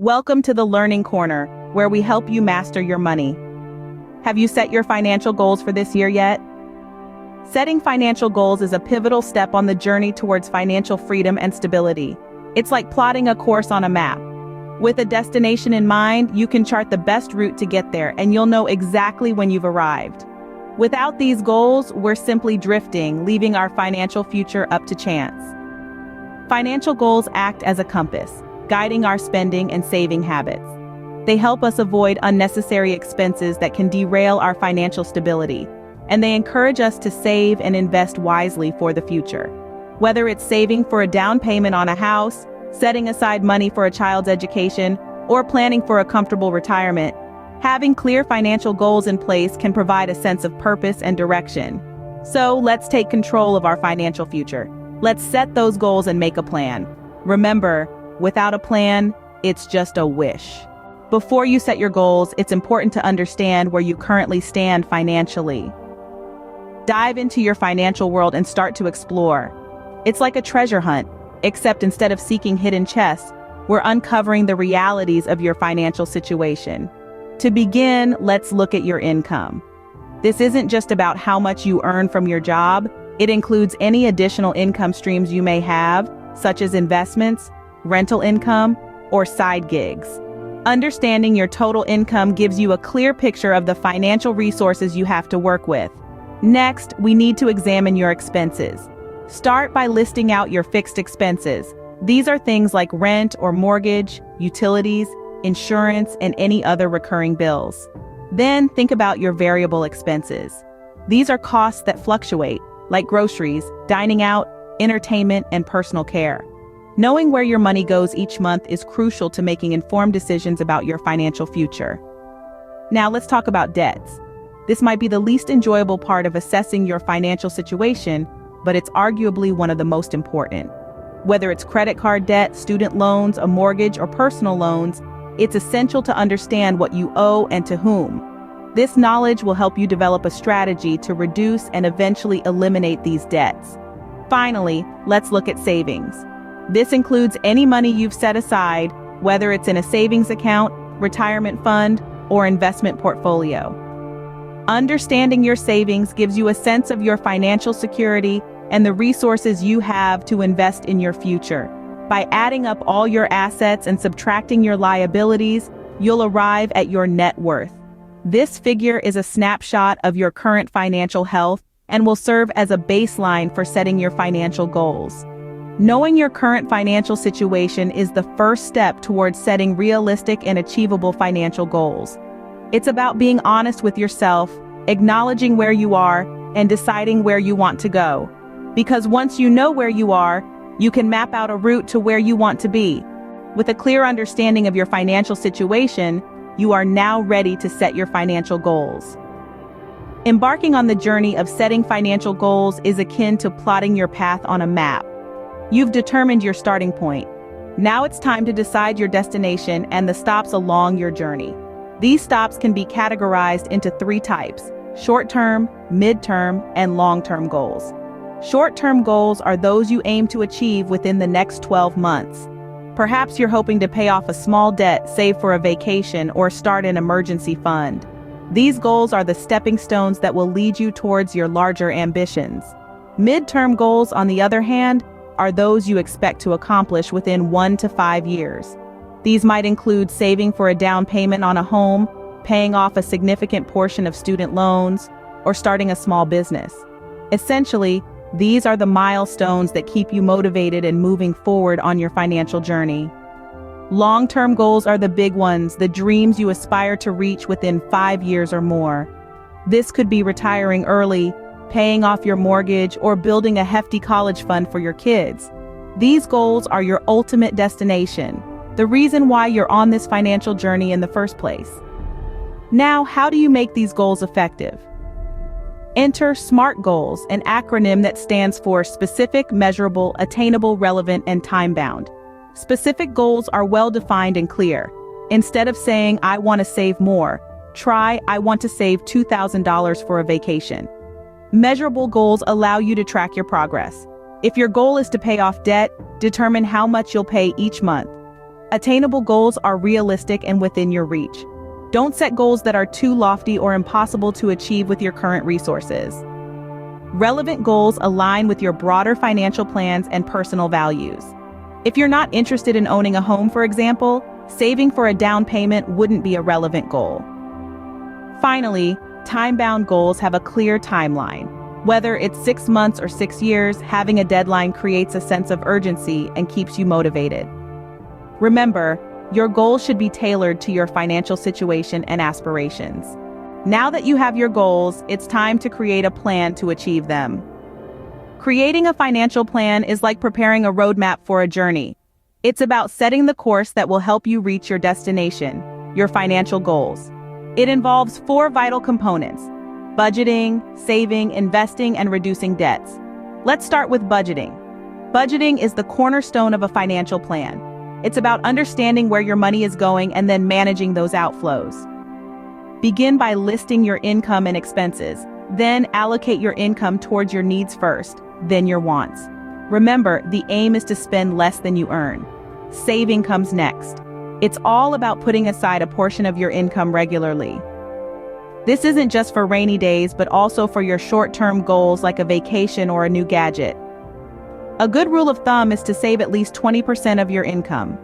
Welcome to the Learning Corner, where we help you master your money. Have you set your financial goals for this year yet? Setting financial goals is a pivotal step on the journey towards financial freedom and stability. It's like plotting a course on a map. With a destination in mind, you can chart the best route to get there, and you'll know exactly when you've arrived. Without these goals, we're simply drifting, leaving our financial future up to chance. Financial goals act as a compass, guiding our spending and saving habits. They help us avoid unnecessary expenses that can derail our financial stability, and they encourage us to save and invest wisely for the future. Whether it's saving for a down payment on a house, setting aside money for a child's education, or planning for a comfortable retirement, having clear financial goals in place can provide a sense of purpose and direction. So let's take control of our financial future. Let's set those goals and make a plan. Remember, without a plan, it's just a wish. Before you set your goals, it's important to understand where you currently stand financially. Dive into your financial world and start to explore. It's like a treasure hunt, except instead of seeking hidden chests, we're uncovering the realities of your financial situation. To begin, let's look at your income. This isn't just about how much you earn from your job. It includes any additional income streams you may have, such as investments, rental income, or side gigs. Understanding your total income gives you a clear picture of the financial resources you have to work with. Next, we need to examine your expenses. Start by listing out your fixed expenses. These are things like rent or mortgage, utilities, insurance, and any other recurring bills. Then think about your variable expenses. These are costs that fluctuate, like groceries, dining out, entertainment, and personal care. Knowing where your money goes each month is crucial to making informed decisions about your financial future. Now let's talk about debts. This might be the least enjoyable part of assessing your financial situation, but it's arguably one of the most important. Whether it's credit card debt, student loans, a mortgage, or personal loans, it's essential to understand what you owe and to whom. This knowledge will help you develop a strategy to reduce and eventually eliminate these debts. Finally, let's look at savings. This includes any money you've set aside, whether it's in a savings account, retirement fund, or investment portfolio. Understanding your savings gives you a sense of your financial security and the resources you have to invest in your future. By adding up all your assets and subtracting your liabilities, you'll arrive at your net worth. This figure is a snapshot of your current financial health and will serve as a baseline for setting your financial goals. Knowing your current financial situation is the first step towards setting realistic and achievable financial goals. It's about being honest with yourself, acknowledging where you are, and deciding where you want to go. Because once you know where you are, you can map out a route to where you want to be. With a clear understanding of your financial situation, you are now ready to set your financial goals. Embarking on the journey of setting financial goals is akin to plotting your path on a map. You've determined your starting point. Now it's time to decide your destination and the stops along your journey. These stops can be categorized into 3 types: short-term, mid-term, and long-term goals. Short-term goals are those you aim to achieve within the next 12 months. Perhaps you're hoping to pay off a small debt, save for a vacation, or start an emergency fund. These goals are the stepping stones that will lead you towards your larger ambitions. Mid-term goals, on the other hand, are those you expect to accomplish within 1 to 5 years. These might include saving for a down payment on a home, paying off a significant portion of student loans, or starting a small business. Essentially, these are the milestones that keep you motivated and moving forward on your financial journey. Long-term goals are the big ones, the dreams you aspire to reach within 5 years or more. This could be retiring early, paying off your mortgage, or building a hefty college fund for your kids. These goals are your ultimate destination, the reason why you're on this financial journey in the first place. Now, how do you make these goals effective? Enter SMART goals, an acronym that stands for specific, measurable, attainable, relevant, and time-bound. Specific goals are well-defined and clear. Instead of saying, "I want to save more," try, "I want to save $2,000 for a vacation." Measurable goals allow you to track your progress. If your goal is to pay off debt, determine how much you'll pay each month. Attainable goals are realistic and within your reach. Don't set goals that are too lofty or impossible to achieve with your current resources. Relevant goals align with your broader financial plans and personal values. If you're not interested in owning a home, for example, saving for a down payment wouldn't be a relevant goal. Finally, time-bound goals have a clear timeline. Whether it's 6 months or 6 years, having a deadline creates a sense of urgency and keeps you motivated. Remember, your goals should be tailored to your financial situation and aspirations. Now that you have your goals, it's time to create a plan to achieve them. Creating a financial plan is like preparing a roadmap for a journey. It's about setting the course that will help you reach your destination, your financial goals. It involves 4 vital components: budgeting, saving, investing, and reducing debts. Let's start with budgeting. Budgeting is the cornerstone of a financial plan. It's about understanding where your money is going and then managing those outflows. Begin by listing your income and expenses. Then allocate your income towards your needs first, then your wants. Remember, the aim is to spend less than you earn. Saving comes next. It's all about putting aside a portion of your income regularly. This isn't just for rainy days, but also for your short-term goals like a vacation or a new gadget. A good rule of thumb is to save at least 20% of your income.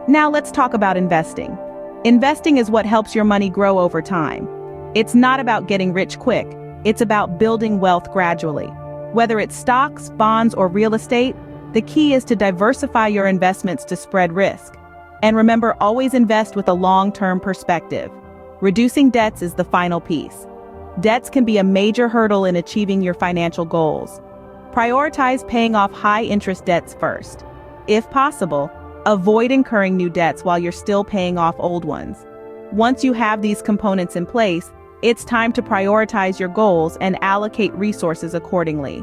Now let's talk about investing. Investing is what helps your money grow over time. It's not about getting rich quick. It's about building wealth gradually. Whether it's stocks, bonds, or real estate, the key is to diversify your investments to spread risk. And remember, always invest with a long-term perspective. Reducing debts is the final piece. Debts can be a major hurdle in achieving your financial goals. Prioritize paying off high-interest debts first. If possible, avoid incurring new debts while you're still paying off old ones. Once you have these components in place, it's time to prioritize your goals and allocate resources accordingly.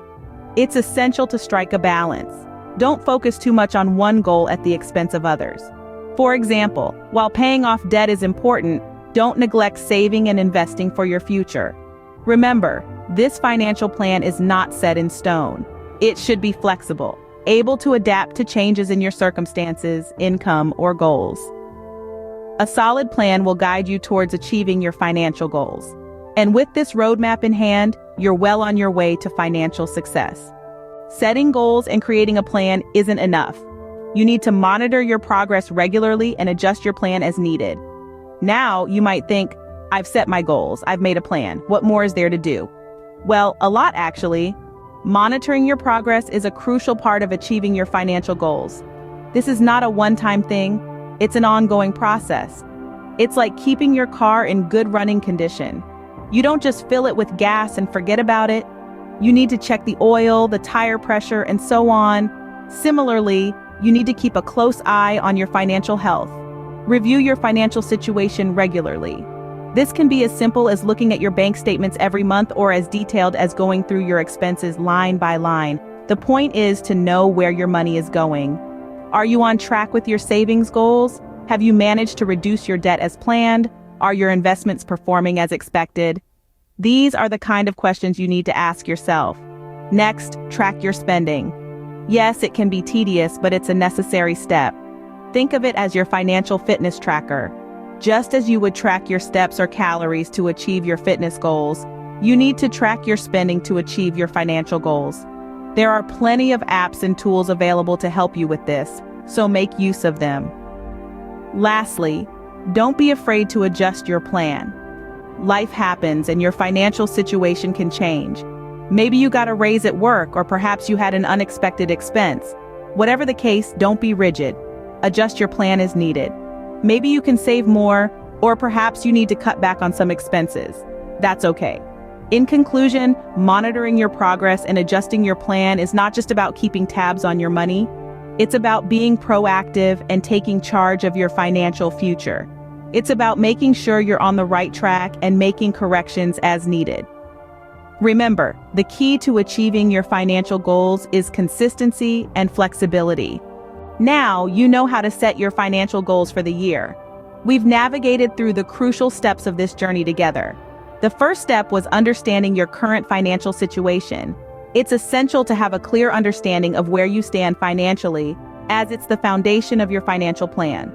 It's essential to strike a balance. Don't focus too much on one goal at the expense of others. For example, while paying off debt is important, don't neglect saving and investing for your future. Remember, this financial plan is not set in stone. It should be flexible, able to adapt to changes in your circumstances, income, or goals. A solid plan will guide you towards achieving your financial goals. And with this roadmap in hand, you're well on your way to financial success. Setting goals and creating a plan isn't enough. You need to monitor your progress regularly and adjust your plan as needed. Now, you might think, I've set my goals, I've made a plan, what more is there to do? Well, a lot actually. Monitoring your progress is a crucial part of achieving your financial goals. This is not a one-time thing, it's an ongoing process. It's like keeping your car in good running condition. You don't just fill it with gas and forget about it. You need to check the oil, the tire pressure, and so on. Similarly, you need to keep a close eye on your financial health. Review your financial situation regularly. This can be as simple as looking at your bank statements every month or as detailed as going through your expenses line by line. The point is to know where your money is going. Are you on track with your savings goals? Have you managed to reduce your debt as planned? Are your investments performing as expected? These are the kind of questions you need to ask yourself. Next, track your spending. Yes, it can be tedious, but it's a necessary step. Think of it as your financial fitness tracker. Just as you would track your steps or calories to achieve your fitness goals, you need to track your spending to achieve your financial goals. There are plenty of apps and tools available to help you with this, so make use of them. Lastly, don't be afraid to adjust your plan. Life happens and your financial situation can change. Maybe you got a raise at work, or perhaps you had an unexpected expense. Whatever the case, don't be rigid. Adjust your plan as needed. Maybe you can save more, or perhaps you need to cut back on some expenses. That's okay. In conclusion, monitoring your progress and adjusting your plan is not just about keeping tabs on your money. It's about being proactive and taking charge of your financial future. It's about making sure you're on the right track and making corrections as needed. Remember, the key to achieving your financial goals is consistency and flexibility. Now you know how to set your financial goals for the year. We've navigated through the crucial steps of this journey together. The first step was understanding your current financial situation. It's essential to have a clear understanding of where you stand financially, as it's the foundation of your financial plan.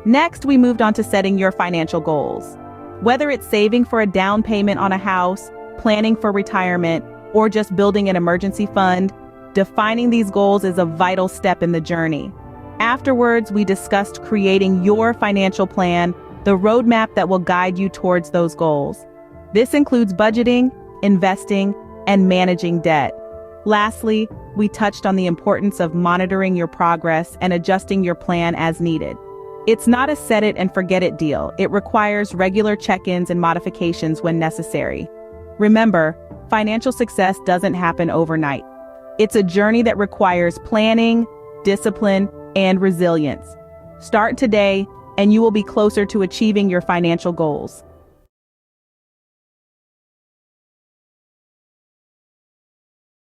Next, we moved on to setting your financial goals. Whether it's saving for a down payment on a house, planning for retirement, or just building an emergency fund, defining these goals is a vital step in the journey. Afterwards, we discussed creating your financial plan, the roadmap that will guide you towards those goals. This includes budgeting, investing, and managing debt. Lastly, we touched on the importance of monitoring your progress and adjusting your plan as needed. It's not a set it and forget it deal. It requires regular check-ins and modifications when necessary. Remember, financial success doesn't happen overnight. It's a journey that requires planning, discipline, and resilience. Start today, and you will be closer to achieving your financial goals.